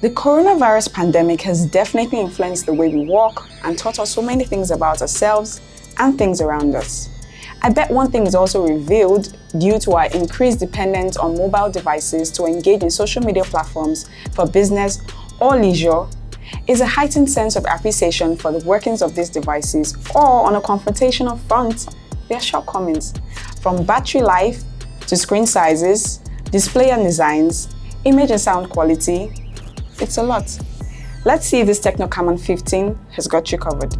The coronavirus pandemic has definitely influenced the way we work and taught us so many things about ourselves and things around us. I bet one thing is also revealed due to our increased dependence on mobile devices to engage in social media platforms for business or leisure is a heightened sense of appreciation for the workings of these devices, or on a confrontational front, their shortcomings. From battery life to screen sizes, display and designs, image and sound quality, it's a lot. Let's see if this Tecno Camon 15 has got you covered.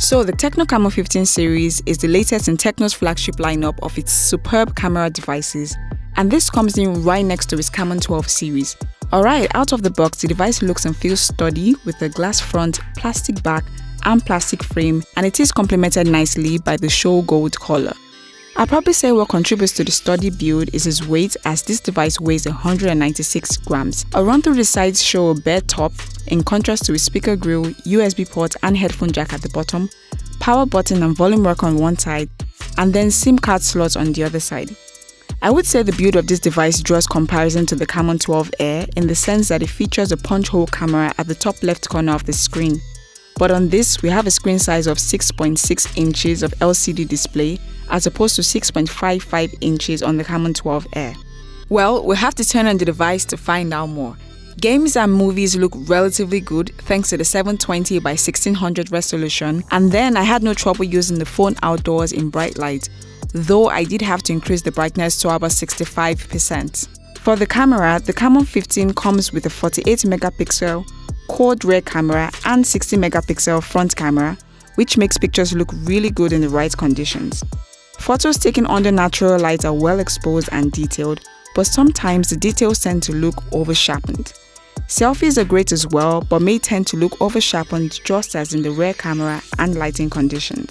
So the Tecno Camon 15 series is the latest in Tecno's flagship lineup of its superb camera devices, and this comes in right next to its Camon 12 series. Alright, out of the box, the device looks and feels sturdy with a glass front, plastic back and plastic frame, and it is complemented nicely by the show gold color. I'll probably say what contributes to the sturdy build is its weight, as this device weighs 196 grams. A run through the sides show a bare top, in contrast to its speaker grille, USB port and headphone jack at the bottom, power button and volume rocker on one side, and then SIM card slots on the other side. I would say the build of this device draws comparison to the Camon 12 Air in the sense that it features a punch hole camera at the top left corner of the screen. But on this, we have a screen size of 6.6 inches of LCD display as opposed to 6.55 inches on the Camon 12 Air. Well, we'll have to turn on the device to find out more. Games and movies look relatively good thanks to the 720 by 1600 resolution, and then I had no trouble using the phone outdoors in bright light, though I did have to increase the brightness to about 65%. For the camera, the Camon 15 comes with a 48 megapixel quad rear camera and 60 megapixel front camera, which makes pictures look really good in the right conditions. Photos taken under natural light are well exposed and detailed, but sometimes the details tend to look over-sharpened. Selfies are great as well, but may tend to look over-sharpened just as in the rear camera and lighting conditions.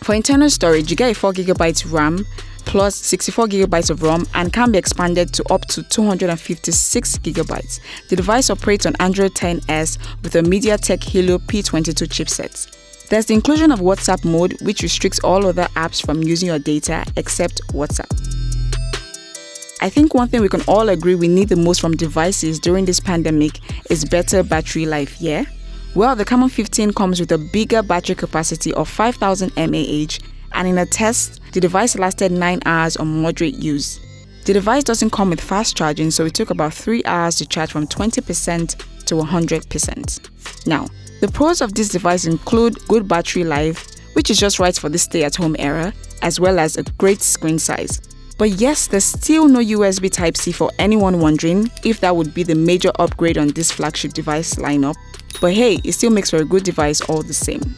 For internal storage, you get a 4GB RAM plus 64GB of ROM and can be expanded to up to 256GB. The device operates on Android 10s with a MediaTek Helio P22 chipset. There's the inclusion of WhatsApp mode, which restricts all other apps from using your data except WhatsApp. I think one thing we can all agree we need the most from devices during this pandemic is better battery life, yeah? Well, the Camon 15 comes with a bigger battery capacity of 5000 mAh, and in a test, the device lasted 9 hours on moderate use. The device doesn't come with fast charging, so it took about 3 hours to charge from 20% to 100%. Now, the pros of this device include good battery life, which is just right for the stay-at-home era, as well as a great screen size. But yes, there's still no USB Type-C for anyone wondering if that would be the major upgrade on this flagship device lineup. But hey, it still makes for a good device all the same.